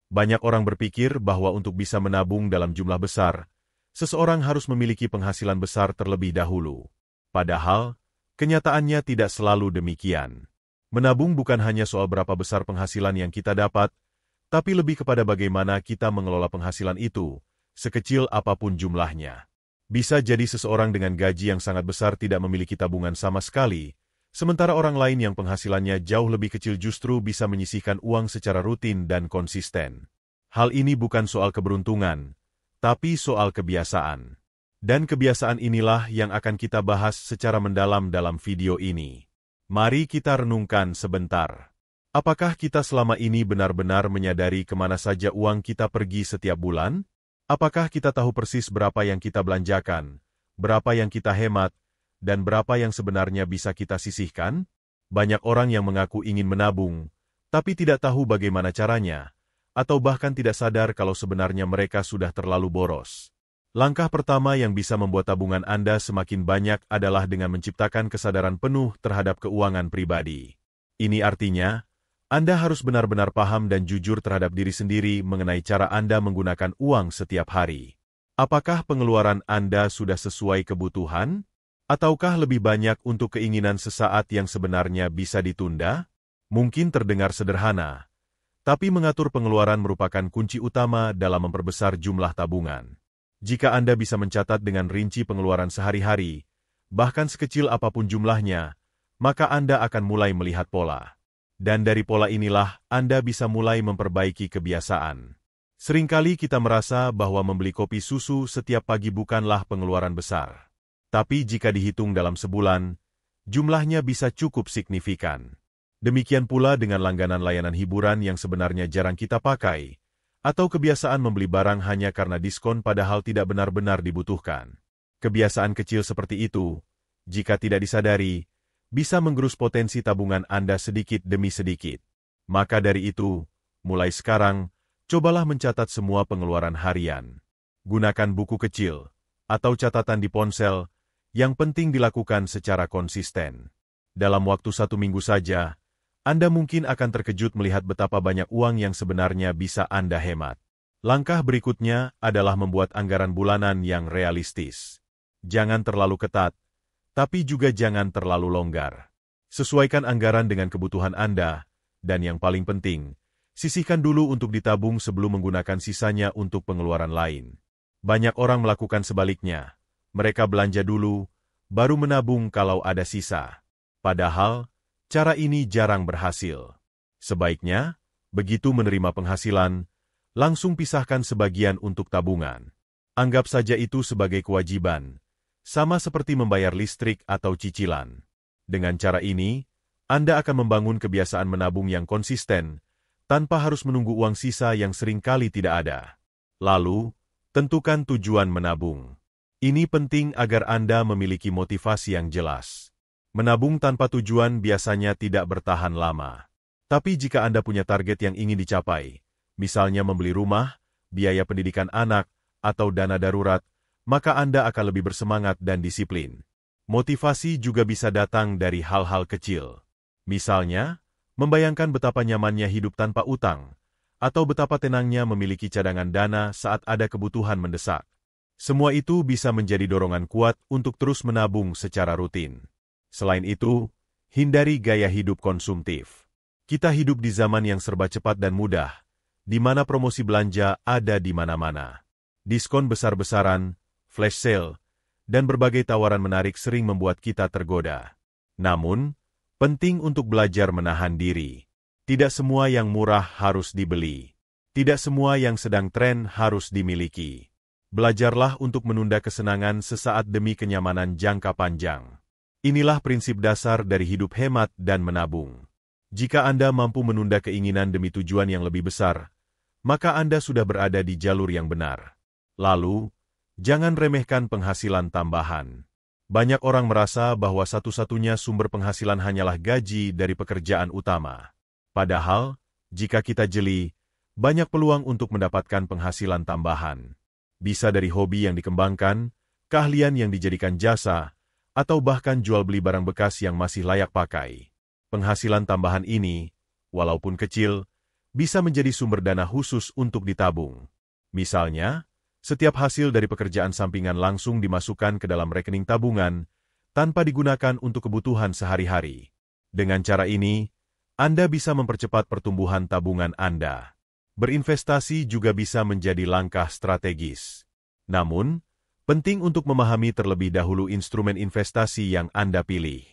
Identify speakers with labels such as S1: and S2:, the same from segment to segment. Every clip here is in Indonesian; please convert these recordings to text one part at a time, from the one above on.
S1: Banyak orang berpikir bahwa untuk bisa menabung dalam jumlah besar, seseorang harus memiliki penghasilan besar terlebih dahulu. Padahal, kenyataannya tidak selalu demikian. Menabung bukan hanya soal berapa besar penghasilan yang kita dapat, tapi lebih kepada bagaimana kita mengelola penghasilan itu, sekecil apapun jumlahnya. Bisa jadi seseorang dengan gaji yang sangat besar tidak memiliki tabungan sama sekali, sementara orang lain yang penghasilannya jauh lebih kecil justru bisa menyisihkan uang secara rutin dan konsisten. Hal ini bukan soal keberuntungan, tapi soal kebiasaan. Dan kebiasaan inilah yang akan kita bahas secara mendalam dalam video ini. Mari kita renungkan sebentar. Apakah kita selama ini benar-benar menyadari kemana saja uang kita pergi setiap bulan? Apakah kita tahu persis berapa yang kita belanjakan, berapa yang kita hemat, dan berapa yang sebenarnya bisa kita sisihkan? Banyak orang yang mengaku ingin menabung, tapi tidak tahu bagaimana caranya, atau bahkan tidak sadar kalau sebenarnya mereka sudah terlalu boros. Langkah pertama yang bisa membuat tabungan Anda semakin banyak adalah dengan menciptakan kesadaran penuh terhadap keuangan pribadi. Ini artinya, Anda harus benar-benar paham dan jujur terhadap diri sendiri mengenai cara Anda menggunakan uang setiap hari. Apakah pengeluaran Anda sudah sesuai kebutuhan? Ataukah lebih banyak untuk keinginan sesaat yang sebenarnya bisa ditunda? Mungkin terdengar sederhana, tapi mengatur pengeluaran merupakan kunci utama dalam memperbesar jumlah tabungan. Jika Anda bisa mencatat dengan rinci pengeluaran sehari-hari, bahkan sekecil apapun jumlahnya, maka Anda akan mulai melihat pola. Dan dari pola inilah Anda bisa mulai memperbaiki kebiasaan. Seringkali kita merasa bahwa membeli kopi susu setiap pagi bukanlah pengeluaran besar. Tapi jika dihitung dalam sebulan, jumlahnya bisa cukup signifikan. Demikian pula dengan langganan layanan hiburan yang sebenarnya jarang kita pakai, atau kebiasaan membeli barang hanya karena diskon padahal tidak benar-benar dibutuhkan. Kebiasaan kecil seperti itu, jika tidak disadari, bisa menggerus potensi tabungan Anda sedikit demi sedikit. Maka dari itu, mulai sekarang, cobalah mencatat semua pengeluaran harian. Gunakan buku kecil, atau catatan di ponsel, yang penting dilakukan secara konsisten. Dalam waktu 1 minggu saja, Anda mungkin akan terkejut melihat betapa banyak uang yang sebenarnya bisa Anda hemat. Langkah berikutnya adalah membuat anggaran bulanan yang realistis. Jangan terlalu ketat, tapi juga jangan terlalu longgar. Sesuaikan anggaran dengan kebutuhan Anda, dan yang paling penting, sisihkan dulu untuk ditabung sebelum menggunakan sisanya untuk pengeluaran lain. Banyak orang melakukan sebaliknya. Mereka belanja dulu, baru menabung kalau ada sisa. Padahal, cara ini jarang berhasil. Sebaiknya, begitu menerima penghasilan, langsung pisahkan sebagian untuk tabungan. Anggap saja itu sebagai kewajiban, sama seperti membayar listrik atau cicilan. Dengan cara ini, Anda akan membangun kebiasaan menabung yang konsisten, tanpa harus menunggu uang sisa yang seringkali tidak ada. Lalu, tentukan tujuan menabung. Ini penting agar Anda memiliki motivasi yang jelas. Menabung tanpa tujuan biasanya tidak bertahan lama. Tapi jika Anda punya target yang ingin dicapai, misalnya membeli rumah, biaya pendidikan anak, atau dana darurat, maka Anda akan lebih bersemangat dan disiplin. Motivasi juga bisa datang dari hal-hal kecil. Misalnya, membayangkan betapa nyamannya hidup tanpa utang, atau betapa tenangnya memiliki cadangan dana saat ada kebutuhan mendesak. Semua itu bisa menjadi dorongan kuat untuk terus menabung secara rutin. Selain itu, hindari gaya hidup konsumtif. Kita hidup di zaman yang serba cepat dan mudah, di mana promosi belanja ada di mana-mana. Diskon besar-besaran, flash sale, dan berbagai tawaran menarik sering membuat kita tergoda. Namun, penting untuk belajar menahan diri. Tidak semua yang murah harus dibeli. Tidak semua yang sedang tren harus dimiliki. Belajarlah untuk menunda kesenangan sesaat demi kenyamanan jangka panjang. Inilah prinsip dasar dari hidup hemat dan menabung. Jika Anda mampu menunda keinginan demi tujuan yang lebih besar, maka Anda sudah berada di jalur yang benar. Lalu, jangan remehkan penghasilan tambahan. Banyak orang merasa bahwa satu-satunya sumber penghasilan hanyalah gaji dari pekerjaan utama. Padahal, jika kita jeli, banyak peluang untuk mendapatkan penghasilan tambahan. Bisa dari hobi yang dikembangkan, keahlian yang dijadikan jasa, atau bahkan jual beli barang bekas yang masih layak pakai. Penghasilan tambahan ini, walaupun kecil, bisa menjadi sumber dana khusus untuk ditabung. Misalnya, setiap hasil dari pekerjaan sampingan langsung dimasukkan ke dalam rekening tabungan tanpa digunakan untuk kebutuhan sehari-hari. Dengan cara ini, Anda bisa mempercepat pertumbuhan tabungan Anda. Berinvestasi juga bisa menjadi langkah strategis. Namun, penting untuk memahami terlebih dahulu instrumen investasi yang Anda pilih.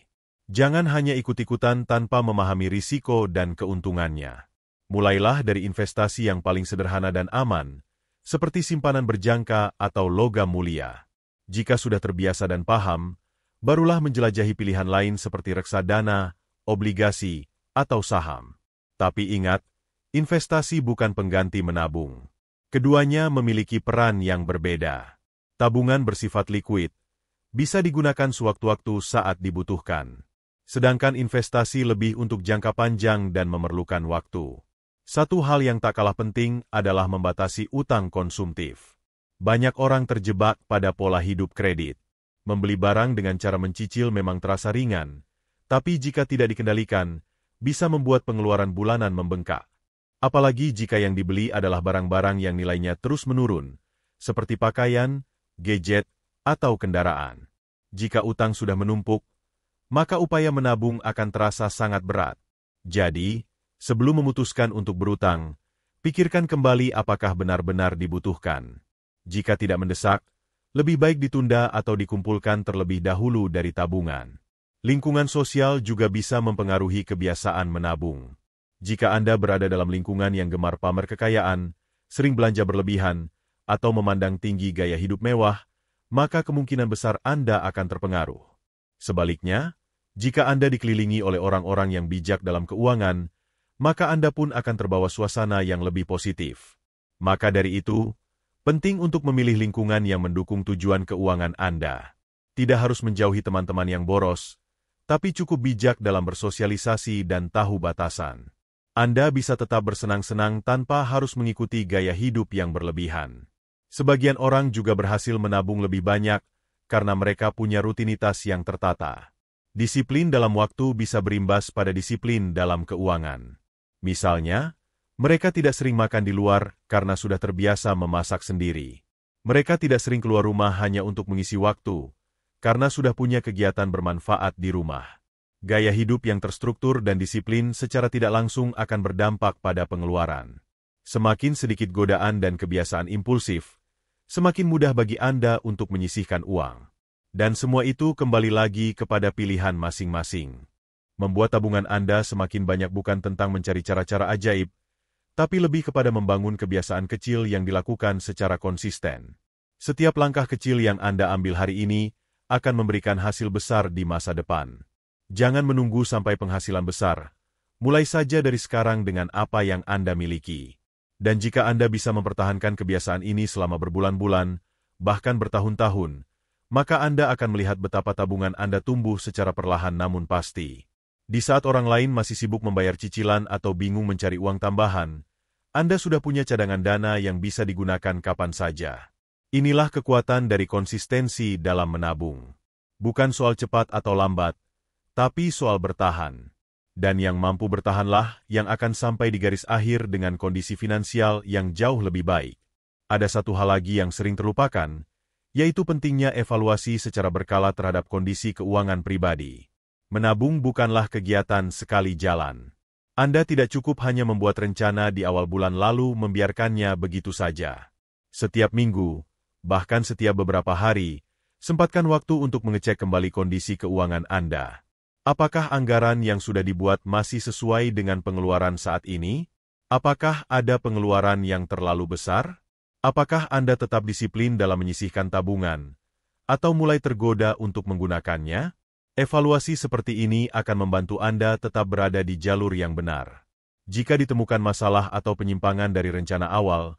S1: Jangan hanya ikut-ikutan tanpa memahami risiko dan keuntungannya. Mulailah dari investasi yang paling sederhana dan aman, seperti simpanan berjangka atau logam mulia. Jika sudah terbiasa dan paham, barulah menjelajahi pilihan lain seperti reksadana, obligasi, atau saham. Tapi ingat, investasi bukan pengganti menabung. Keduanya memiliki peran yang berbeda. Tabungan bersifat likuid, bisa digunakan sewaktu-waktu saat dibutuhkan. Sedangkan investasi lebih untuk jangka panjang dan memerlukan waktu. Satu hal yang tak kalah penting adalah membatasi utang konsumtif. Banyak orang terjebak pada pola hidup kredit. Membeli barang dengan cara mencicil memang terasa ringan, tapi jika tidak dikendalikan, bisa membuat pengeluaran bulanan membengkak. Apalagi jika yang dibeli adalah barang-barang yang nilainya terus menurun, seperti pakaian, gadget, atau kendaraan. Jika utang sudah menumpuk, maka upaya menabung akan terasa sangat berat. Jadi, sebelum memutuskan untuk berutang, pikirkan kembali apakah benar-benar dibutuhkan. Jika tidak mendesak, lebih baik ditunda atau dikumpulkan terlebih dahulu dari tabungan. Lingkungan sosial juga bisa mempengaruhi kebiasaan menabung. Jika Anda berada dalam lingkungan yang gemar pamer kekayaan, sering belanja berlebihan, atau memandang tinggi gaya hidup mewah, maka kemungkinan besar Anda akan terpengaruh. Sebaliknya, jika Anda dikelilingi oleh orang-orang yang bijak dalam keuangan, maka Anda pun akan terbawa suasana yang lebih positif. Maka dari itu, penting untuk memilih lingkungan yang mendukung tujuan keuangan Anda. Tidak harus menjauhi teman-teman yang boros, tapi cukup bijak dalam bersosialisasi dan tahu batasan. Anda bisa tetap bersenang-senang tanpa harus mengikuti gaya hidup yang berlebihan. Sebagian orang juga berhasil menabung lebih banyak karena mereka punya rutinitas yang tertata. Disiplin dalam waktu bisa berimbas pada disiplin dalam keuangan. Misalnya, mereka tidak sering makan di luar karena sudah terbiasa memasak sendiri. Mereka tidak sering keluar rumah hanya untuk mengisi waktu, karena sudah punya kegiatan bermanfaat di rumah. Gaya hidup yang terstruktur dan disiplin secara tidak langsung akan berdampak pada pengeluaran. Semakin sedikit godaan dan kebiasaan impulsif, semakin mudah bagi Anda untuk menyisihkan uang. Dan semua itu kembali lagi kepada pilihan masing-masing. Membuat tabungan Anda semakin banyak bukan tentang mencari cara-cara ajaib, tapi lebih kepada membangun kebiasaan kecil yang dilakukan secara konsisten. Setiap langkah kecil yang Anda ambil hari ini akan memberikan hasil besar di masa depan. Jangan menunggu sampai penghasilan besar. Mulai saja dari sekarang dengan apa yang Anda miliki. Dan jika Anda bisa mempertahankan kebiasaan ini selama berbulan-bulan, bahkan bertahun-tahun, maka Anda akan melihat betapa tabungan Anda tumbuh secara perlahan namun pasti. Di saat orang lain masih sibuk membayar cicilan atau bingung mencari uang tambahan, Anda sudah punya cadangan dana yang bisa digunakan kapan saja. Inilah kekuatan dari konsistensi dalam menabung. Bukan soal cepat atau lambat, tapi soal bertahan. Dan yang mampu bertahanlah yang akan sampai di garis akhir dengan kondisi finansial yang jauh lebih baik. Ada satu hal lagi yang sering terlupakan, yaitu pentingnya evaluasi secara berkala terhadap kondisi keuangan pribadi. Menabung bukanlah kegiatan sekali jalan. Anda tidak cukup hanya membuat rencana di awal bulan lalu membiarkannya begitu saja. Setiap minggu, bahkan setiap beberapa hari, sempatkan waktu untuk mengecek kembali kondisi keuangan Anda. Apakah anggaran yang sudah dibuat masih sesuai dengan pengeluaran saat ini? Apakah ada pengeluaran yang terlalu besar? Apakah Anda tetap disiplin dalam menyisihkan tabungan, atau mulai tergoda untuk menggunakannya? Evaluasi seperti ini akan membantu Anda tetap berada di jalur yang benar. Jika ditemukan masalah atau penyimpangan dari rencana awal,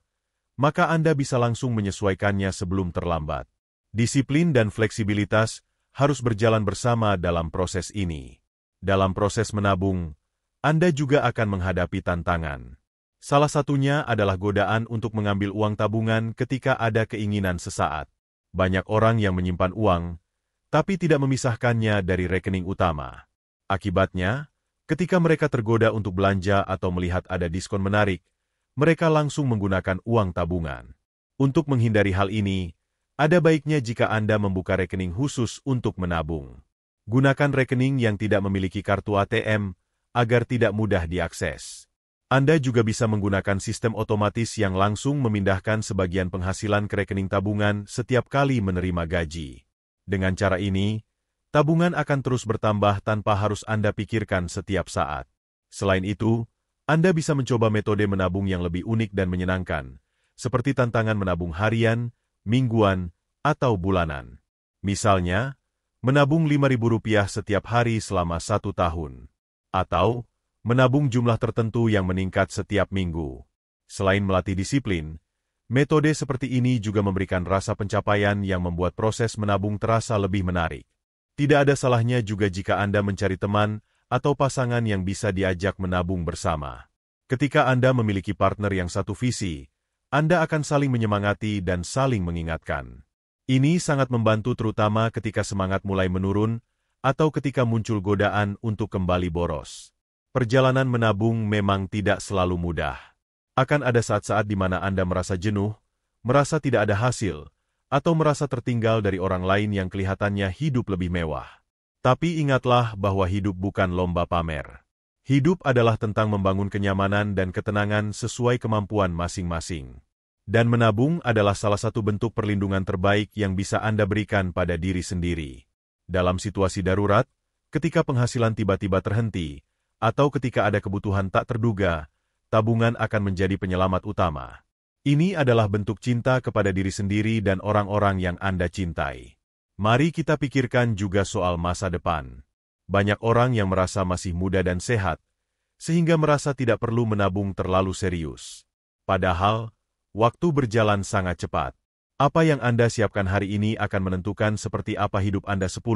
S1: maka Anda bisa langsung menyesuaikannya sebelum terlambat. Disiplin dan fleksibilitas harus berjalan bersama dalam proses ini. Dalam proses menabung, Anda juga akan menghadapi tantangan. Salah satunya adalah godaan untuk mengambil uang tabungan ketika ada keinginan sesaat. Banyak orang yang menyimpan uang, tapi tidak memisahkannya dari rekening utama. Akibatnya, Ketika mereka tergoda untuk belanja atau melihat ada diskon menarik, mereka langsung menggunakan uang tabungan. Untuk menghindari hal ini, ada baiknya jika Anda membuka rekening khusus untuk menabung. Gunakan rekening yang tidak memiliki kartu ATM agar tidak mudah diakses. Anda juga bisa menggunakan sistem otomatis yang langsung memindahkan sebagian penghasilan ke rekening tabungan setiap kali menerima gaji. Dengan cara ini, tabungan akan terus bertambah tanpa harus Anda pikirkan setiap saat. Selain itu, Anda bisa mencoba metode menabung yang lebih unik dan menyenangkan, seperti tantangan menabung harian, mingguan, atau bulanan. Misalnya, menabung Rp5.000 setiap hari selama 1 tahun. Atau, menabung jumlah tertentu yang meningkat setiap minggu. Selain melatih disiplin, metode seperti ini juga memberikan rasa pencapaian yang membuat proses menabung terasa lebih menarik. Tidak ada salahnya juga jika Anda mencari teman atau pasangan yang bisa diajak menabung bersama. Ketika Anda memiliki partner yang satu visi, Anda akan saling menyemangati dan saling mengingatkan. Ini sangat membantu terutama ketika semangat mulai menurun atau ketika muncul godaan untuk kembali boros. Perjalanan menabung memang tidak selalu mudah. Akan ada saat-saat di mana Anda merasa jenuh, merasa tidak ada hasil, atau merasa tertinggal dari orang lain yang kelihatannya hidup lebih mewah. Tapi ingatlah bahwa hidup bukan lomba pamer. Hidup adalah tentang membangun kenyamanan dan ketenangan sesuai kemampuan masing-masing. Dan menabung adalah salah satu bentuk perlindungan terbaik yang bisa Anda berikan pada diri sendiri. Dalam situasi darurat, ketika penghasilan tiba-tiba terhenti, atau ketika ada kebutuhan tak terduga, tabungan akan menjadi penyelamat utama. Ini adalah bentuk cinta kepada diri sendiri dan orang-orang yang Anda cintai. Mari kita pikirkan juga soal masa depan. Banyak orang yang merasa masih muda dan sehat, sehingga merasa tidak perlu menabung terlalu serius. Padahal, waktu berjalan sangat cepat. Apa yang Anda siapkan hari ini akan menentukan seperti apa hidup Anda 10,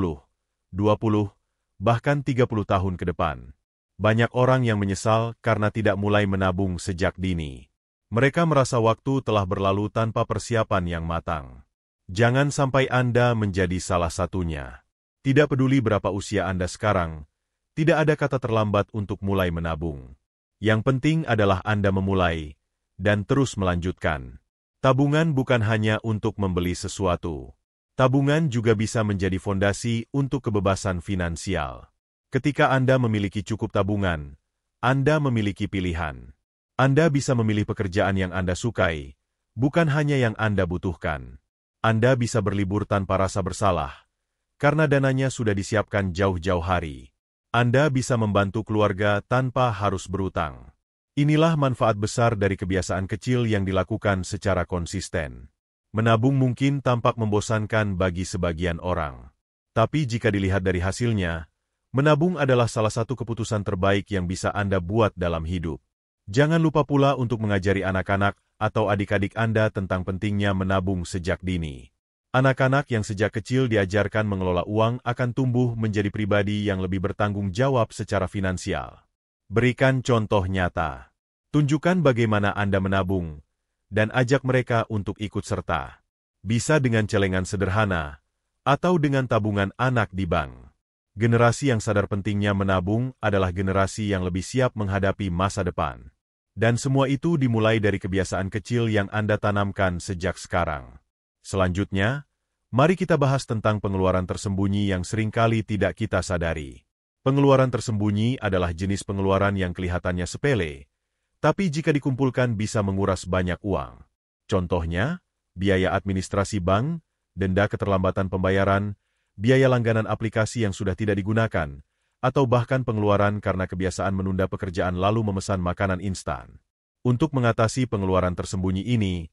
S1: 20, bahkan 30 tahun ke depan. Banyak orang yang menyesal karena tidak mulai menabung sejak dini. Mereka merasa waktu telah berlalu tanpa persiapan yang matang. Jangan sampai Anda menjadi salah satunya. Tidak peduli berapa usia Anda sekarang, tidak ada kata terlambat untuk mulai menabung. Yang penting adalah Anda memulai dan terus melanjutkan. Tabungan bukan hanya untuk membeli sesuatu. Tabungan juga bisa menjadi fondasi untuk kebebasan finansial. Ketika Anda memiliki cukup tabungan, Anda memiliki pilihan. Anda bisa memilih pekerjaan yang Anda sukai, bukan hanya yang Anda butuhkan. Anda bisa berlibur tanpa rasa bersalah, karena dananya sudah disiapkan jauh-jauh hari. Anda bisa membantu keluarga tanpa harus berutang. Inilah manfaat besar dari kebiasaan kecil yang dilakukan secara konsisten. Menabung mungkin tampak membosankan bagi sebagian orang. Tapi jika dilihat dari hasilnya, menabung adalah salah satu keputusan terbaik yang bisa Anda buat dalam hidup. Jangan lupa pula untuk mengajari anak-anak atau adik-adik Anda tentang pentingnya menabung sejak dini. Anak-anak yang sejak kecil diajarkan mengelola uang akan tumbuh menjadi pribadi yang lebih bertanggung jawab secara finansial. Berikan contoh nyata. Tunjukkan bagaimana Anda menabung, dan ajak mereka untuk ikut serta. Bisa dengan celengan sederhana, atau dengan tabungan anak di bank. Generasi yang sadar pentingnya menabung adalah generasi yang lebih siap menghadapi masa depan. Dan semua itu dimulai dari kebiasaan kecil yang Anda tanamkan sejak sekarang. Selanjutnya, mari kita bahas tentang pengeluaran tersembunyi yang seringkali tidak kita sadari. Pengeluaran tersembunyi adalah jenis pengeluaran yang kelihatannya sepele, tapi jika dikumpulkan bisa menguras banyak uang. Contohnya, biaya administrasi bank, denda keterlambatan pembayaran, biaya langganan aplikasi yang sudah tidak digunakan, atau bahkan pengeluaran karena kebiasaan menunda pekerjaan lalu memesan makanan instan. Untuk mengatasi pengeluaran tersembunyi ini,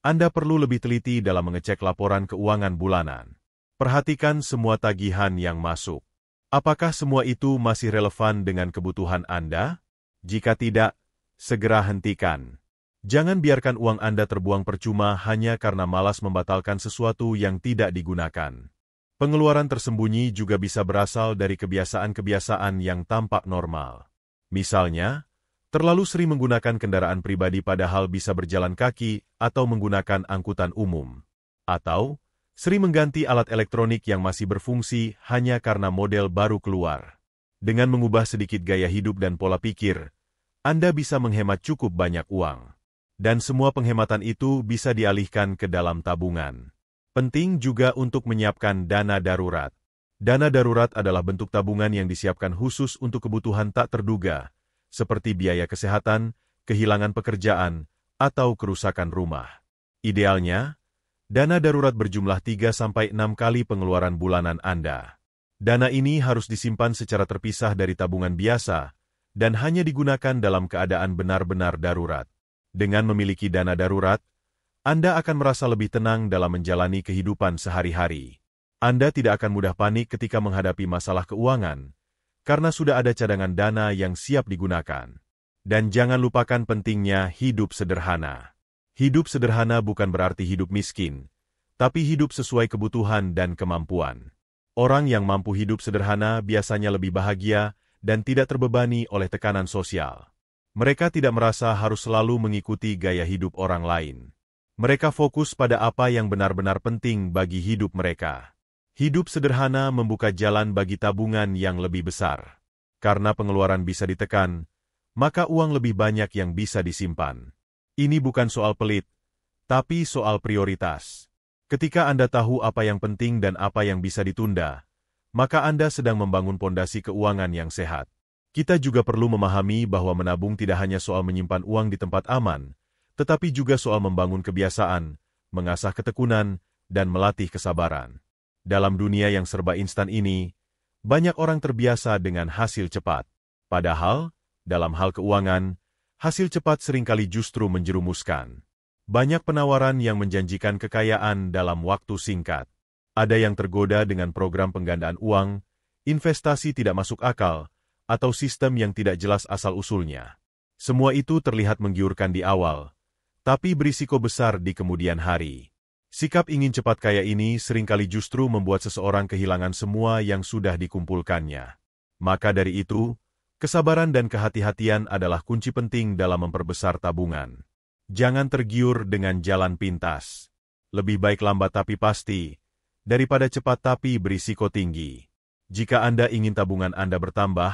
S1: Anda perlu lebih teliti dalam mengecek laporan keuangan bulanan. Perhatikan semua tagihan yang masuk. Apakah semua itu masih relevan dengan kebutuhan Anda? Jika tidak, segera hentikan. Jangan biarkan uang Anda terbuang percuma hanya karena malas membatalkan sesuatu yang tidak digunakan. Pengeluaran tersembunyi juga bisa berasal dari kebiasaan-kebiasaan yang tampak normal. Misalnya, terlalu sering menggunakan kendaraan pribadi padahal bisa berjalan kaki atau menggunakan angkutan umum. Atau, sering mengganti alat elektronik yang masih berfungsi hanya karena model baru keluar. Dengan mengubah sedikit gaya hidup dan pola pikir, Anda bisa menghemat cukup banyak uang. Dan semua penghematan itu bisa dialihkan ke dalam tabungan. Penting juga untuk menyiapkan dana darurat. Dana darurat adalah bentuk tabungan yang disiapkan khusus untuk kebutuhan tak terduga, seperti biaya kesehatan, kehilangan pekerjaan, atau kerusakan rumah. Idealnya, dana darurat berjumlah 3-6 kali pengeluaran bulanan Anda. Dana ini harus disimpan secara terpisah dari tabungan biasa dan hanya digunakan dalam keadaan benar-benar darurat. Dengan memiliki dana darurat, Anda akan merasa lebih tenang dalam menjalani kehidupan sehari-hari. Anda tidak akan mudah panik ketika menghadapi masalah keuangan, karena sudah ada cadangan dana yang siap digunakan. Dan jangan lupakan pentingnya hidup sederhana. Hidup sederhana bukan berarti hidup miskin, tapi hidup sesuai kebutuhan dan kemampuan. Orang yang mampu hidup sederhana biasanya lebih bahagia dan tidak terbebani oleh tekanan sosial. Mereka tidak merasa harus selalu mengikuti gaya hidup orang lain. Mereka fokus pada apa yang benar-benar penting bagi hidup mereka. Hidup sederhana membuka jalan bagi tabungan yang lebih besar. Karena pengeluaran bisa ditekan, maka uang lebih banyak yang bisa disimpan. Ini bukan soal pelit, tapi soal prioritas. Ketika Anda tahu apa yang penting dan apa yang bisa ditunda, maka Anda sedang membangun pondasi keuangan yang sehat. Kita juga perlu memahami bahwa menabung tidak hanya soal menyimpan uang di tempat aman, tetapi juga soal membangun kebiasaan, mengasah ketekunan, dan melatih kesabaran. Dalam dunia yang serba instan ini, banyak orang terbiasa dengan hasil cepat. Padahal, dalam hal keuangan, hasil cepat seringkali justru menjerumuskan. Banyak penawaran yang menjanjikan kekayaan dalam waktu singkat. Ada yang tergoda dengan program penggandaan uang, investasi tidak masuk akal, atau sistem yang tidak jelas asal-usulnya. Semua itu terlihat menggiurkan di awal, tapi berisiko besar di kemudian hari. Sikap ingin cepat kaya ini seringkali justru membuat seseorang kehilangan semua yang sudah dikumpulkannya. Maka dari itu, kesabaran dan kehati-hatian adalah kunci penting dalam memperbesar tabungan. Jangan tergiur dengan jalan pintas. Lebih baik lambat tapi pasti, daripada cepat tapi berisiko tinggi. Jika Anda ingin tabungan Anda bertambah,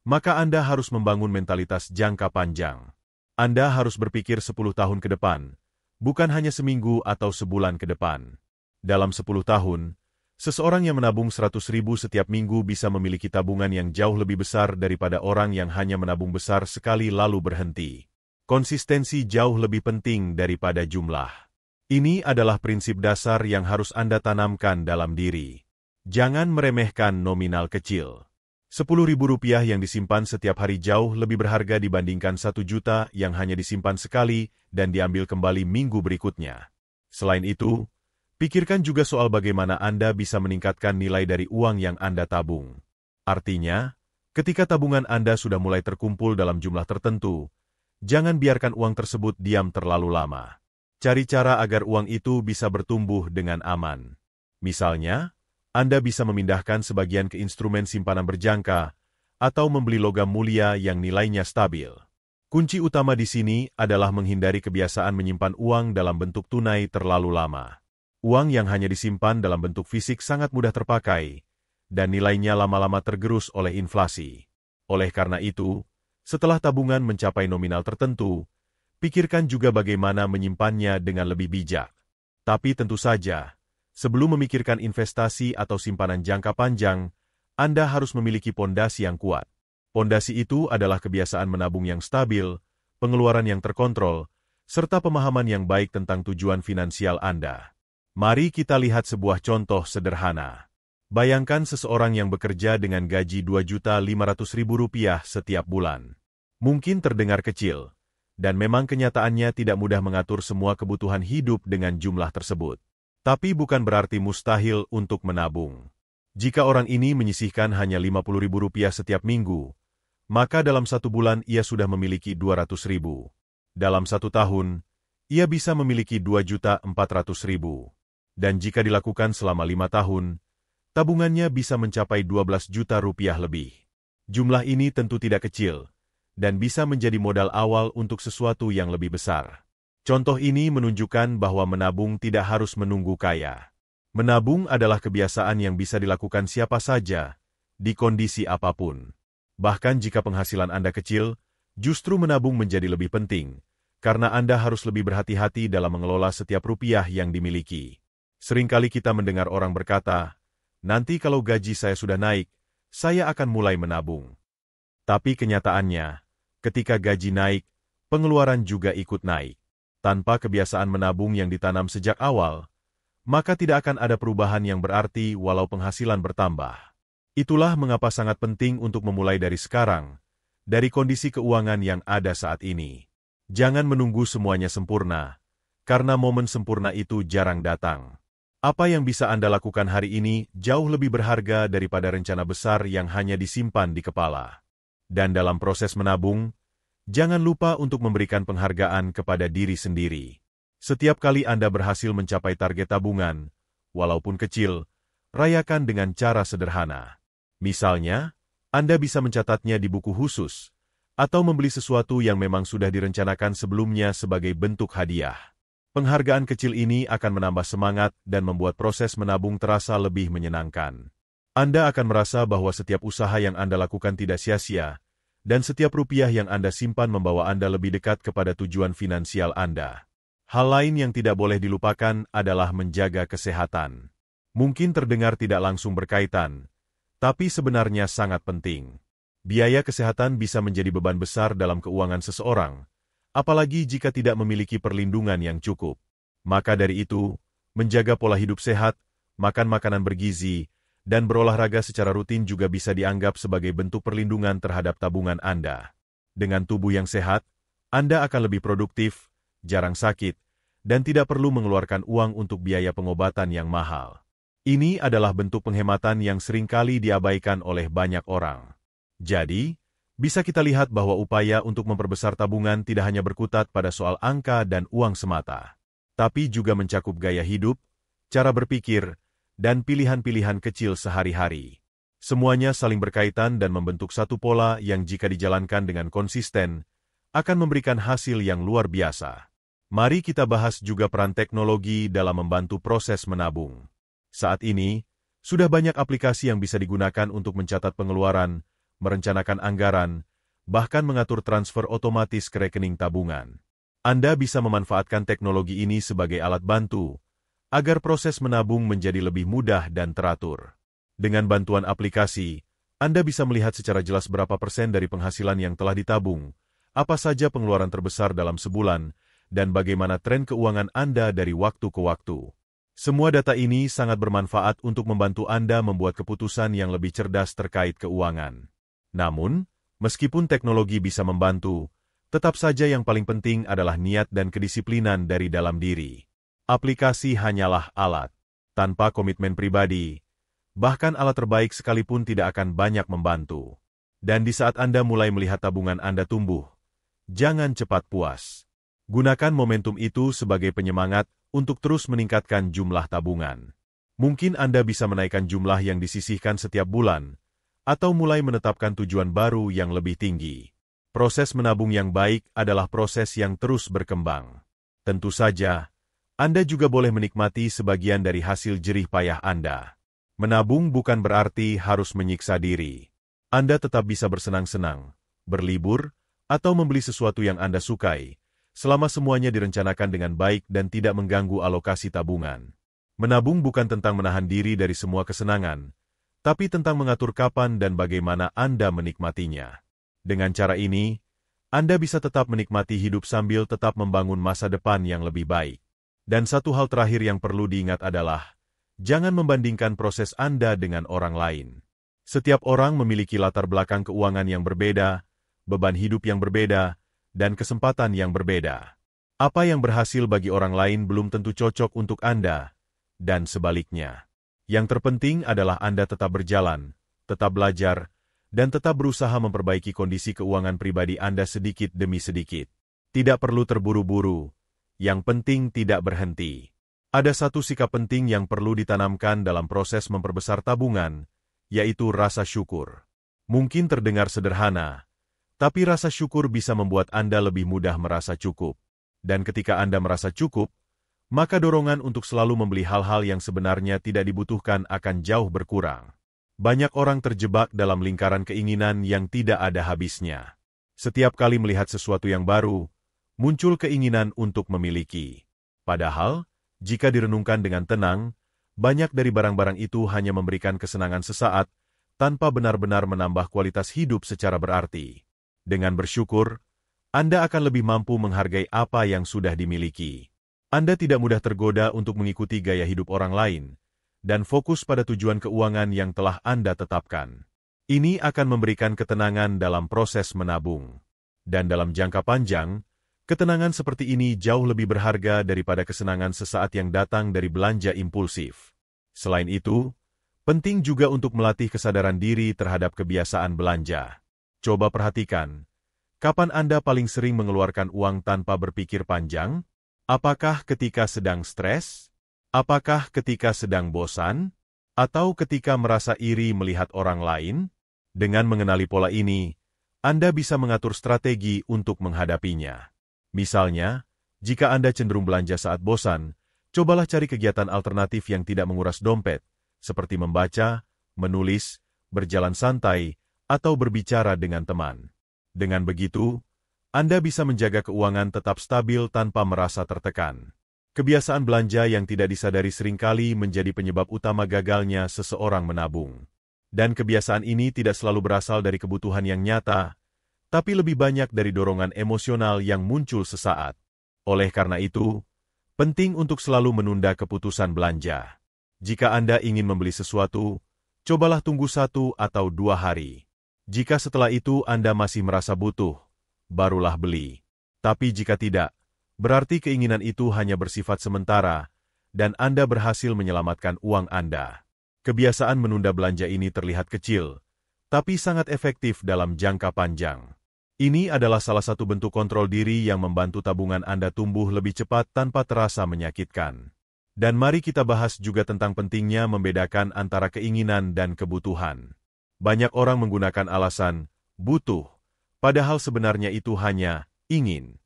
S1: maka Anda harus membangun mentalitas jangka panjang. Anda harus berpikir 10 tahun ke depan, bukan hanya seminggu atau sebulan ke depan. Dalam 10 tahun, seseorang yang menabung 100.000 setiap minggu bisa memiliki tabungan yang jauh lebih besar daripada orang yang hanya menabung besar sekali lalu berhenti. Konsistensi jauh lebih penting daripada jumlah. Ini adalah prinsip dasar yang harus Anda tanamkan dalam diri. Jangan meremehkan nominal kecil. Rp10.000 yang disimpan setiap hari jauh lebih berharga dibandingkan 1 juta yang hanya disimpan sekali dan diambil kembali minggu berikutnya. Selain itu, pikirkan juga soal bagaimana Anda bisa meningkatkan nilai dari uang yang Anda tabung. Artinya, ketika tabungan Anda sudah mulai terkumpul dalam jumlah tertentu, jangan biarkan uang tersebut diam terlalu lama. Cari cara agar uang itu bisa bertumbuh dengan aman. Misalnya, Anda bisa memindahkan sebagian ke instrumen simpanan berjangka atau membeli logam mulia yang nilainya stabil. Kunci utama di sini adalah menghindari kebiasaan menyimpan uang dalam bentuk tunai terlalu lama. Uang yang hanya disimpan dalam bentuk fisik sangat mudah terpakai, dan nilainya lama-lama tergerus oleh inflasi. Oleh karena itu, setelah tabungan mencapai nominal tertentu, pikirkan juga bagaimana menyimpannya dengan lebih bijak. Tapi tentu saja, sebelum memikirkan investasi atau simpanan jangka panjang, Anda harus memiliki pondasi yang kuat. Pondasi itu adalah kebiasaan menabung yang stabil, pengeluaran yang terkontrol, serta pemahaman yang baik tentang tujuan finansial Anda. Mari kita lihat sebuah contoh sederhana. Bayangkan seseorang yang bekerja dengan gaji Rp2.500.000 setiap bulan. Mungkin terdengar kecil, dan memang kenyataannya tidak mudah mengatur semua kebutuhan hidup dengan jumlah tersebut. Tapi bukan berarti mustahil untuk menabung. Jika orang ini menyisihkan hanya Rp50.000 setiap minggu, maka dalam 1 bulan ia sudah memiliki Rp200.000. Dalam 1 tahun, ia bisa memiliki Rp2.400.000. Dan jika dilakukan selama 5 tahun, tabungannya bisa mencapai Rp12 juta lebih. Jumlah ini tentu tidak kecil, dan bisa menjadi modal awal untuk sesuatu yang lebih besar. Contoh ini menunjukkan bahwa menabung tidak harus menunggu kaya. Menabung adalah kebiasaan yang bisa dilakukan siapa saja, di kondisi apapun. Bahkan jika penghasilan Anda kecil, justru menabung menjadi lebih penting, karena Anda harus lebih berhati-hati dalam mengelola setiap rupiah yang dimiliki. Seringkali kita mendengar orang berkata, "Nanti kalau gaji saya sudah naik, saya akan mulai menabung." Tapi kenyataannya, ketika gaji naik, pengeluaran juga ikut naik. Tanpa kebiasaan menabung yang ditanam sejak awal, maka tidak akan ada perubahan yang berarti walau penghasilan bertambah. Itulah mengapa sangat penting untuk memulai dari sekarang, dari kondisi keuangan yang ada saat ini. Jangan menunggu semuanya sempurna, karena momen sempurna itu jarang datang. Apa yang bisa Anda lakukan hari ini jauh lebih berharga daripada rencana besar yang hanya disimpan di kepala. Dan dalam proses menabung, jangan lupa untuk memberikan penghargaan kepada diri sendiri. Setiap kali Anda berhasil mencapai target tabungan, walaupun kecil, rayakan dengan cara sederhana. Misalnya, Anda bisa mencatatnya di buku khusus, atau membeli sesuatu yang memang sudah direncanakan sebelumnya sebagai bentuk hadiah. Penghargaan kecil ini akan menambah semangat dan membuat proses menabung terasa lebih menyenangkan. Anda akan merasa bahwa setiap usaha yang Anda lakukan tidak sia-sia, dan setiap rupiah yang Anda simpan membawa Anda lebih dekat kepada tujuan finansial Anda. Hal lain yang tidak boleh dilupakan adalah menjaga kesehatan. Mungkin terdengar tidak langsung berkaitan, tapi sebenarnya sangat penting. Biaya kesehatan bisa menjadi beban besar dalam keuangan seseorang, apalagi jika tidak memiliki perlindungan yang cukup. Maka dari itu, menjaga pola hidup sehat, makan makanan bergizi, dan berolahraga secara rutin juga bisa dianggap sebagai bentuk perlindungan terhadap tabungan Anda. Dengan tubuh yang sehat, Anda akan lebih produktif, jarang sakit, dan tidak perlu mengeluarkan uang untuk biaya pengobatan yang mahal. Ini adalah bentuk penghematan yang seringkali diabaikan oleh banyak orang. Jadi, bisa kita lihat bahwa upaya untuk memperbesar tabungan tidak hanya berkutat pada soal angka dan uang semata, tapi juga mencakup gaya hidup, cara berpikir, dan pilihan-pilihan kecil sehari-hari. Semuanya saling berkaitan dan membentuk satu pola yang jika dijalankan dengan konsisten, akan memberikan hasil yang luar biasa. Mari kita bahas juga peran teknologi dalam membantu proses menabung. Saat ini, sudah banyak aplikasi yang bisa digunakan untuk mencatat pengeluaran, merencanakan anggaran, bahkan mengatur transfer otomatis ke rekening tabungan. Anda bisa memanfaatkan teknologi ini sebagai alat bantu, agar proses menabung menjadi lebih mudah dan teratur. Dengan bantuan aplikasi, Anda bisa melihat secara jelas berapa persen dari penghasilan yang telah ditabung, apa saja pengeluaran terbesar dalam sebulan, dan bagaimana tren keuangan Anda dari waktu ke waktu. Semua data ini sangat bermanfaat untuk membantu Anda membuat keputusan yang lebih cerdas terkait keuangan. Namun, meskipun teknologi bisa membantu, tetap saja yang paling penting adalah niat dan kedisiplinan dari dalam diri. Aplikasi hanyalah alat. Tanpa komitmen pribadi, bahkan alat terbaik sekalipun tidak akan banyak membantu. Dan di saat Anda mulai melihat tabungan Anda tumbuh, jangan cepat puas. Gunakan momentum itu sebagai penyemangat untuk terus meningkatkan jumlah tabungan. Mungkin Anda bisa menaikkan jumlah yang disisihkan setiap bulan, atau mulai menetapkan tujuan baru yang lebih tinggi. Proses menabung yang baik adalah proses yang terus berkembang. Tentu saja, Anda juga boleh menikmati sebagian dari hasil jerih payah Anda. Menabung bukan berarti harus menyiksa diri. Anda tetap bisa bersenang-senang, berlibur, atau membeli sesuatu yang Anda sukai, selama semuanya direncanakan dengan baik dan tidak mengganggu alokasi tabungan. Menabung bukan tentang menahan diri dari semua kesenangan, tapi tentang mengatur kapan dan bagaimana Anda menikmatinya. Dengan cara ini, Anda bisa tetap menikmati hidup sambil tetap membangun masa depan yang lebih baik. Dan satu hal terakhir yang perlu diingat adalah, jangan membandingkan proses Anda dengan orang lain. Setiap orang memiliki latar belakang keuangan yang berbeda, beban hidup yang berbeda, dan kesempatan yang berbeda. Apa yang berhasil bagi orang lain belum tentu cocok untuk Anda, dan sebaliknya. Yang terpenting adalah Anda tetap berjalan, tetap belajar, dan tetap berusaha memperbaiki kondisi keuangan pribadi Anda sedikit demi sedikit. Tidak perlu terburu-buru, yang penting tidak berhenti. Ada satu sikap penting yang perlu ditanamkan dalam proses memperbesar tabungan, yaitu rasa syukur. Mungkin terdengar sederhana, tapi rasa syukur bisa membuat Anda lebih mudah merasa cukup. Dan ketika Anda merasa cukup, maka dorongan untuk selalu membeli hal-hal yang sebenarnya tidak dibutuhkan akan jauh berkurang. Banyak orang terjebak dalam lingkaran keinginan yang tidak ada habisnya. Setiap kali melihat sesuatu yang baru, muncul keinginan untuk memiliki. Padahal, jika direnungkan dengan tenang, banyak dari barang-barang itu hanya memberikan kesenangan sesaat, tanpa benar-benar menambah kualitas hidup secara berarti. Dengan bersyukur, Anda akan lebih mampu menghargai apa yang sudah dimiliki. Anda tidak mudah tergoda untuk mengikuti gaya hidup orang lain, dan fokus pada tujuan keuangan yang telah Anda tetapkan. Ini akan memberikan ketenangan dalam proses menabung. Dan dalam jangka panjang, ketenangan seperti ini jauh lebih berharga daripada kesenangan sesaat yang datang dari belanja impulsif. Selain itu, penting juga untuk melatih kesadaran diri terhadap kebiasaan belanja. Coba perhatikan, kapan Anda paling sering mengeluarkan uang tanpa berpikir panjang? Apakah ketika sedang stres? Apakah ketika sedang bosan? Atau ketika merasa iri melihat orang lain? Dengan mengenali pola ini, Anda bisa mengatur strategi untuk menghadapinya. Misalnya, jika Anda cenderung belanja saat bosan, cobalah cari kegiatan alternatif yang tidak menguras dompet, seperti membaca, menulis, berjalan santai, atau berbicara dengan teman. Dengan begitu, Anda bisa menjaga keuangan tetap stabil tanpa merasa tertekan. Kebiasaan belanja yang tidak disadari seringkali menjadi penyebab utama gagalnya seseorang menabung. Dan kebiasaan ini tidak selalu berasal dari kebutuhan yang nyata, tapi lebih banyak dari dorongan emosional yang muncul sesaat. Oleh karena itu, penting untuk selalu menunda keputusan belanja. Jika Anda ingin membeli sesuatu, cobalah tunggu 1 atau 2 hari. Jika setelah itu Anda masih merasa butuh, barulah beli. Tapi jika tidak, berarti keinginan itu hanya bersifat sementara, dan Anda berhasil menyelamatkan uang Anda. Kebiasaan menunda belanja ini terlihat kecil, tapi sangat efektif dalam jangka panjang. Ini adalah salah satu bentuk kontrol diri yang membantu tabungan Anda tumbuh lebih cepat tanpa terasa menyakitkan. Dan mari kita bahas juga tentang pentingnya membedakan antara keinginan dan kebutuhan. Banyak orang menggunakan alasan butuh, padahal sebenarnya itu hanya ingin.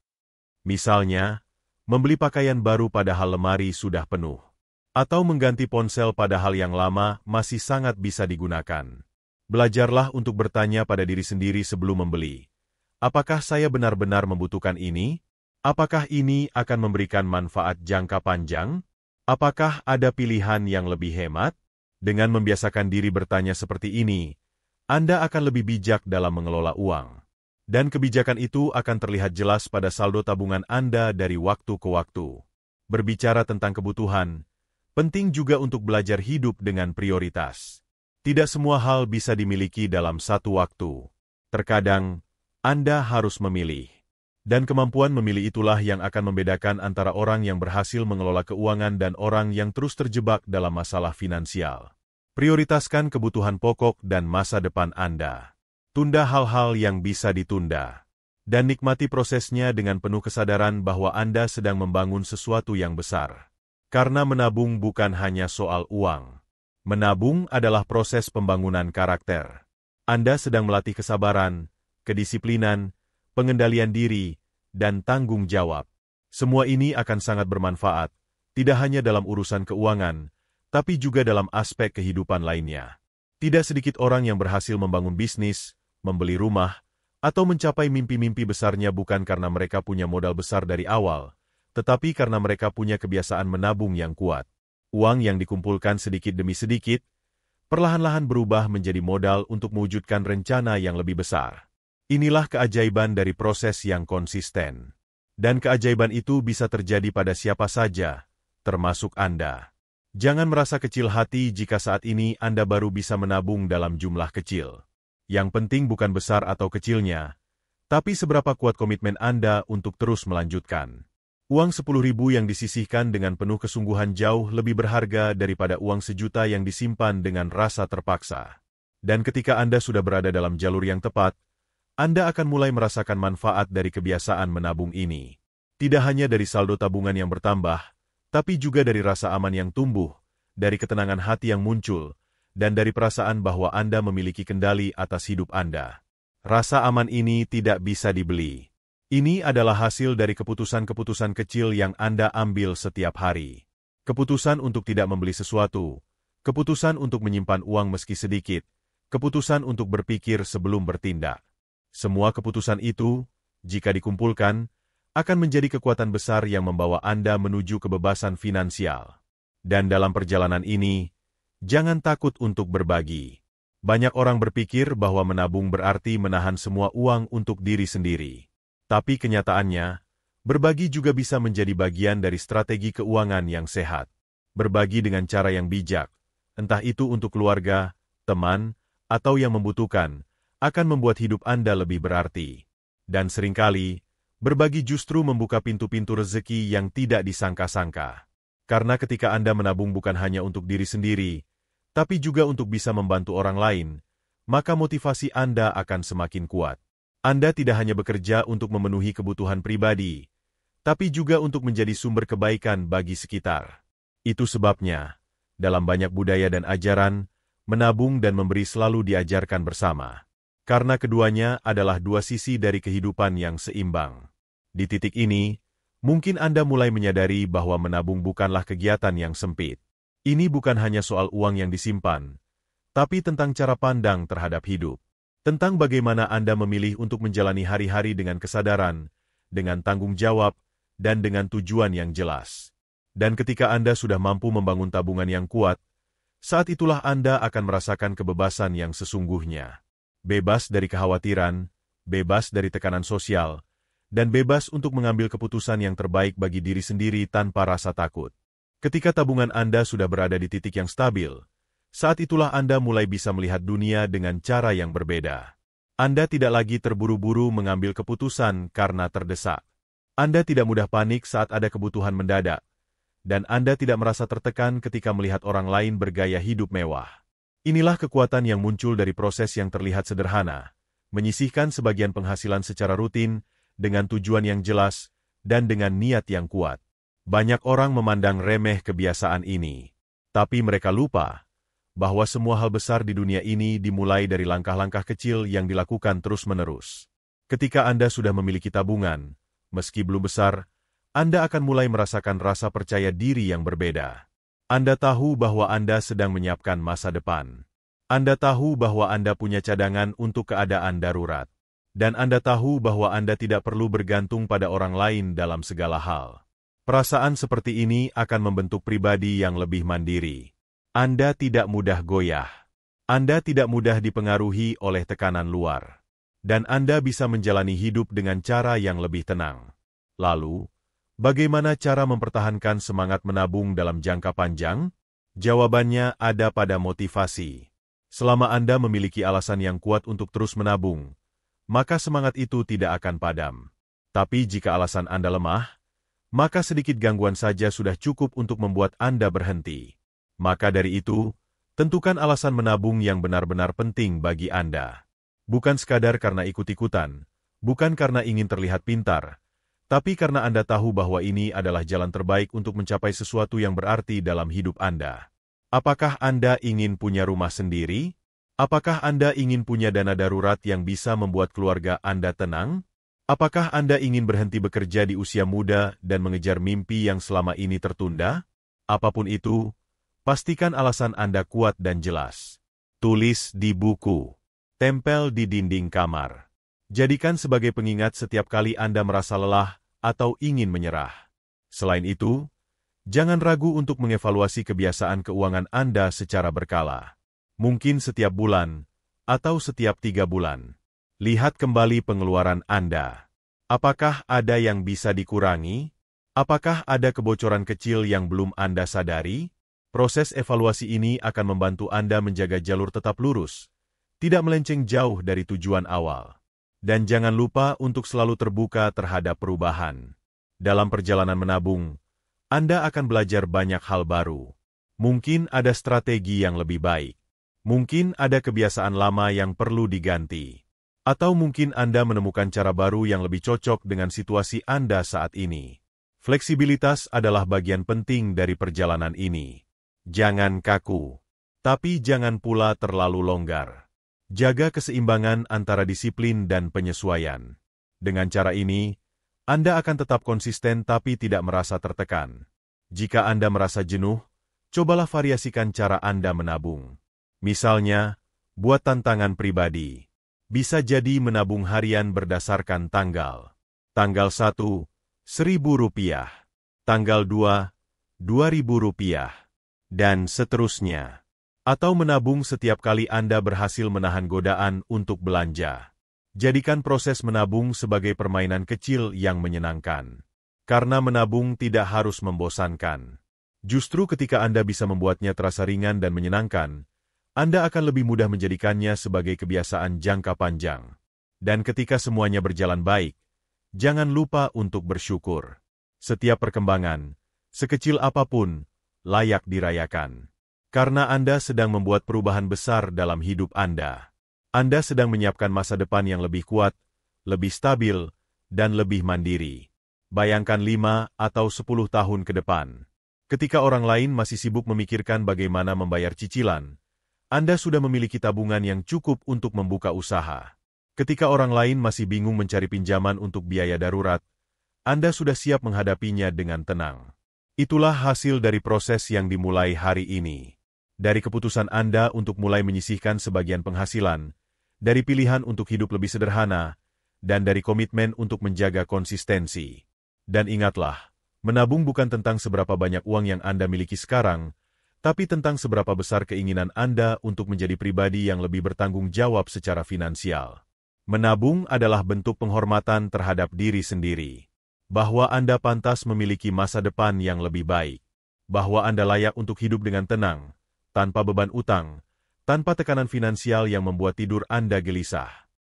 S1: Misalnya, membeli pakaian baru padahal lemari sudah penuh. Atau mengganti ponsel padahal yang lama masih sangat bisa digunakan. Belajarlah untuk bertanya pada diri sendiri sebelum membeli. Apakah saya benar-benar membutuhkan ini? Apakah ini akan memberikan manfaat jangka panjang? Apakah ada pilihan yang lebih hemat? Dengan membiasakan diri bertanya seperti ini, Anda akan lebih bijak dalam mengelola uang. Dan kebijakan itu akan terlihat jelas pada saldo tabungan Anda dari waktu ke waktu. Berbicara tentang kebutuhan, penting juga untuk belajar hidup dengan prioritas. Tidak semua hal bisa dimiliki dalam satu waktu. Terkadang, Anda harus memilih. Dan kemampuan memilih itulah yang akan membedakan antara orang yang berhasil mengelola keuangan dan orang yang terus terjebak dalam masalah finansial. Prioritaskan kebutuhan pokok dan masa depan Anda. Tunda hal-hal yang bisa ditunda. Dan nikmati prosesnya dengan penuh kesadaran bahwa Anda sedang membangun sesuatu yang besar. Karena menabung bukan hanya soal uang. Menabung adalah proses pembangunan karakter. Anda sedang melatih kesabaran, kedisiplinan, pengendalian diri, dan tanggung jawab. Semua ini akan sangat bermanfaat, tidak hanya dalam urusan keuangan, tapi juga dalam aspek kehidupan lainnya. Tidak sedikit orang yang berhasil membangun bisnis, membeli rumah, atau mencapai mimpi-mimpi besarnya bukan karena mereka punya modal besar dari awal, tetapi karena mereka punya kebiasaan menabung yang kuat. Uang yang dikumpulkan sedikit demi sedikit, perlahan-lahan berubah menjadi modal untuk mewujudkan rencana yang lebih besar. Inilah keajaiban dari proses yang konsisten. Dan keajaiban itu bisa terjadi pada siapa saja, termasuk Anda. Jangan merasa kecil hati jika saat ini Anda baru bisa menabung dalam jumlah kecil. Yang penting bukan besar atau kecilnya, tapi seberapa kuat komitmen Anda untuk terus melanjutkan. Uang 10.000 yang disisihkan dengan penuh kesungguhan jauh lebih berharga daripada uang 1.000.000 yang disimpan dengan rasa terpaksa. Dan ketika Anda sudah berada dalam jalur yang tepat, Anda akan mulai merasakan manfaat dari kebiasaan menabung ini. Tidak hanya dari saldo tabungan yang bertambah, tapi juga dari rasa aman yang tumbuh, dari ketenangan hati yang muncul, dan dari perasaan bahwa Anda memiliki kendali atas hidup Anda. Rasa aman ini tidak bisa dibeli. Ini adalah hasil dari keputusan-keputusan kecil yang Anda ambil setiap hari. Keputusan untuk tidak membeli sesuatu, keputusan untuk menyimpan uang meski sedikit, keputusan untuk berpikir sebelum bertindak. Semua keputusan itu, jika dikumpulkan, akan menjadi kekuatan besar yang membawa Anda menuju kebebasan finansial. Dan dalam perjalanan ini, jangan takut untuk berbagi. Banyak orang berpikir bahwa menabung berarti menahan semua uang untuk diri sendiri. Tapi kenyataannya, berbagi juga bisa menjadi bagian dari strategi keuangan yang sehat. Berbagi dengan cara yang bijak, entah itu untuk keluarga, teman, atau yang membutuhkan, akan membuat hidup Anda lebih berarti. Dan seringkali, berbagi justru membuka pintu-pintu rezeki yang tidak disangka-sangka. Karena ketika Anda menabung bukan hanya untuk diri sendiri, tapi juga untuk bisa membantu orang lain, maka motivasi Anda akan semakin kuat. Anda tidak hanya bekerja untuk memenuhi kebutuhan pribadi, tapi juga untuk menjadi sumber kebaikan bagi sekitar. Itu sebabnya, dalam banyak budaya dan ajaran, menabung dan memberi selalu diajarkan bersama. Karena keduanya adalah dua sisi dari kehidupan yang seimbang. Di titik ini, mungkin Anda mulai menyadari bahwa menabung bukanlah kegiatan yang sempit. Ini bukan hanya soal uang yang disimpan, tapi tentang cara pandang terhadap hidup. Tentang bagaimana Anda memilih untuk menjalani hari-hari dengan kesadaran, dengan tanggung jawab, dan dengan tujuan yang jelas. Dan ketika Anda sudah mampu membangun tabungan yang kuat, saat itulah Anda akan merasakan kebebasan yang sesungguhnya. Bebas dari kekhawatiran, bebas dari tekanan sosial, dan bebas untuk mengambil keputusan yang terbaik bagi diri sendiri tanpa rasa takut. Ketika tabungan Anda sudah berada di titik yang stabil, saat itulah Anda mulai bisa melihat dunia dengan cara yang berbeda. Anda tidak lagi terburu-buru mengambil keputusan karena terdesak. Anda tidak mudah panik saat ada kebutuhan mendadak, dan Anda tidak merasa tertekan ketika melihat orang lain bergaya hidup mewah. Inilah kekuatan yang muncul dari proses yang terlihat sederhana, menyisihkan sebagian penghasilan secara rutin, dengan tujuan yang jelas, dan dengan niat yang kuat. Banyak orang memandang remeh kebiasaan ini, tapi mereka lupa bahwa semua hal besar di dunia ini dimulai dari langkah-langkah kecil yang dilakukan terus-menerus. Ketika Anda sudah memiliki tabungan, meski belum besar, Anda akan mulai merasakan rasa percaya diri yang berbeda. Anda tahu bahwa Anda sedang menyiapkan masa depan. Anda tahu bahwa Anda punya cadangan untuk keadaan darurat. Dan Anda tahu bahwa Anda tidak perlu bergantung pada orang lain dalam segala hal. Perasaan seperti ini akan membentuk pribadi yang lebih mandiri. Anda tidak mudah goyah. Anda tidak mudah dipengaruhi oleh tekanan luar. Dan Anda bisa menjalani hidup dengan cara yang lebih tenang. Lalu, bagaimana cara mempertahankan semangat menabung dalam jangka panjang? Jawabannya ada pada motivasi. Selama Anda memiliki alasan yang kuat untuk terus menabung, maka semangat itu tidak akan padam. Tapi jika alasan Anda lemah, maka sedikit gangguan saja sudah cukup untuk membuat Anda berhenti. Maka dari itu, tentukan alasan menabung yang benar-benar penting bagi Anda. Bukan sekadar karena ikut-ikutan, bukan karena ingin terlihat pintar, tapi karena Anda tahu bahwa ini adalah jalan terbaik untuk mencapai sesuatu yang berarti dalam hidup Anda. Apakah Anda ingin punya rumah sendiri? Apakah Anda ingin punya dana darurat yang bisa membuat keluarga Anda tenang? Apakah Anda ingin berhenti bekerja di usia muda dan mengejar mimpi yang selama ini tertunda? Apapun itu, pastikan alasan Anda kuat dan jelas. Tulis di buku. Tempel di dinding kamar. Jadikan sebagai pengingat setiap kali Anda merasa lelah atau ingin menyerah. Selain itu, jangan ragu untuk mengevaluasi kebiasaan keuangan Anda secara berkala. Mungkin setiap bulan, atau setiap 3 bulan. Lihat kembali pengeluaran Anda. Apakah ada yang bisa dikurangi? Apakah ada kebocoran kecil yang belum Anda sadari? Proses evaluasi ini akan membantu Anda menjaga jalur tetap lurus, tidak melenceng jauh dari tujuan awal. Dan jangan lupa untuk selalu terbuka terhadap perubahan. Dalam perjalanan menabung, Anda akan belajar banyak hal baru. Mungkin ada strategi yang lebih baik. Mungkin ada kebiasaan lama yang perlu diganti. Atau mungkin Anda menemukan cara baru yang lebih cocok dengan situasi Anda saat ini. Fleksibilitas adalah bagian penting dari perjalanan ini. Jangan kaku, tapi jangan pula terlalu longgar. Jaga keseimbangan antara disiplin dan penyesuaian. Dengan cara ini, Anda akan tetap konsisten tapi tidak merasa tertekan. Jika Anda merasa jenuh, Cobalah variasikan cara Anda menabung. Misalnya, buat tantangan pribadi. Bisa jadi menabung harian berdasarkan tanggal. Tanggal 1, Rp1.000. Tanggal 2, Rp2.000. Dan seterusnya. Atau menabung setiap kali Anda berhasil menahan godaan untuk belanja. Jadikan proses menabung sebagai permainan kecil yang menyenangkan. Karena menabung tidak harus membosankan. Justru ketika Anda bisa membuatnya terasa ringan dan menyenangkan, Anda akan lebih mudah menjadikannya sebagai kebiasaan jangka panjang. Dan ketika semuanya berjalan baik, jangan lupa untuk bersyukur. Setiap perkembangan, sekecil apapun, layak dirayakan. Karena Anda sedang membuat perubahan besar dalam hidup Anda. Anda sedang menyiapkan masa depan yang lebih kuat, lebih stabil, dan lebih mandiri. Bayangkan 5 atau 10 tahun ke depan. Ketika orang lain masih sibuk memikirkan bagaimana membayar cicilan, Anda sudah memiliki tabungan yang cukup untuk membuka usaha. Ketika orang lain masih bingung mencari pinjaman untuk biaya darurat, Anda sudah siap menghadapinya dengan tenang. Itulah hasil dari proses yang dimulai hari ini. Dari keputusan Anda untuk mulai menyisihkan sebagian penghasilan, dari pilihan untuk hidup lebih sederhana, dan dari komitmen untuk menjaga konsistensi. Dan ingatlah, menabung bukan tentang seberapa banyak uang yang Anda miliki sekarang, tapi tentang seberapa besar keinginan Anda untuk menjadi pribadi yang lebih bertanggung jawab secara finansial. Menabung adalah bentuk penghormatan terhadap diri sendiri. Bahwa Anda pantas memiliki masa depan yang lebih baik. Bahwa Anda layak untuk hidup dengan tenang, tanpa beban utang, tanpa tekanan finansial yang membuat tidur Anda gelisah.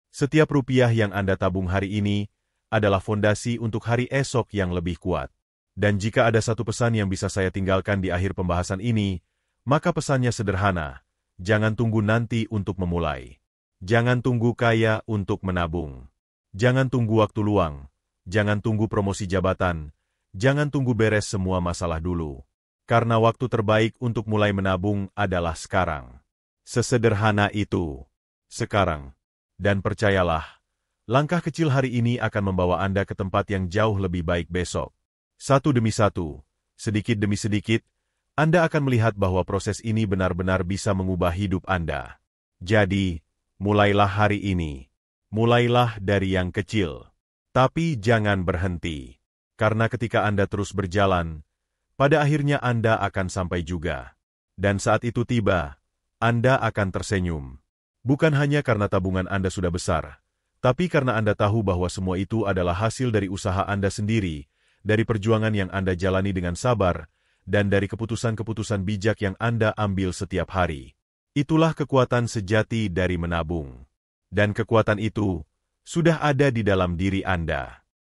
S1: Setiap rupiah yang Anda tabung hari ini adalah fondasi untuk hari esok yang lebih kuat. Dan jika ada satu pesan yang bisa saya tinggalkan di akhir pembahasan ini, maka pesannya sederhana, jangan tunggu nanti untuk memulai. Jangan tunggu kaya untuk menabung. Jangan tunggu waktu luang. Jangan tunggu promosi jabatan. Jangan tunggu beres semua masalah dulu. Karena waktu terbaik untuk mulai menabung adalah sekarang. Sesederhana itu. Sekarang. Dan percayalah, langkah kecil hari ini akan membawa Anda ke tempat yang jauh lebih baik besok. Satu demi satu, sedikit demi sedikit, Anda akan melihat bahwa proses ini benar-benar bisa mengubah hidup Anda. Jadi, mulailah hari ini. Mulailah dari yang kecil. Tapi jangan berhenti. Karena ketika Anda terus berjalan, pada akhirnya Anda akan sampai juga. Dan saat itu tiba, Anda akan tersenyum. Bukan hanya karena tabungan Anda sudah besar, tapi karena Anda tahu bahwa semua itu adalah hasil dari usaha Anda sendiri, dari perjuangan yang Anda jalani dengan sabar, dan dari keputusan-keputusan bijak yang Anda ambil setiap hari. Itulah kekuatan sejati dari menabung. Dan kekuatan itu sudah ada di dalam diri Anda.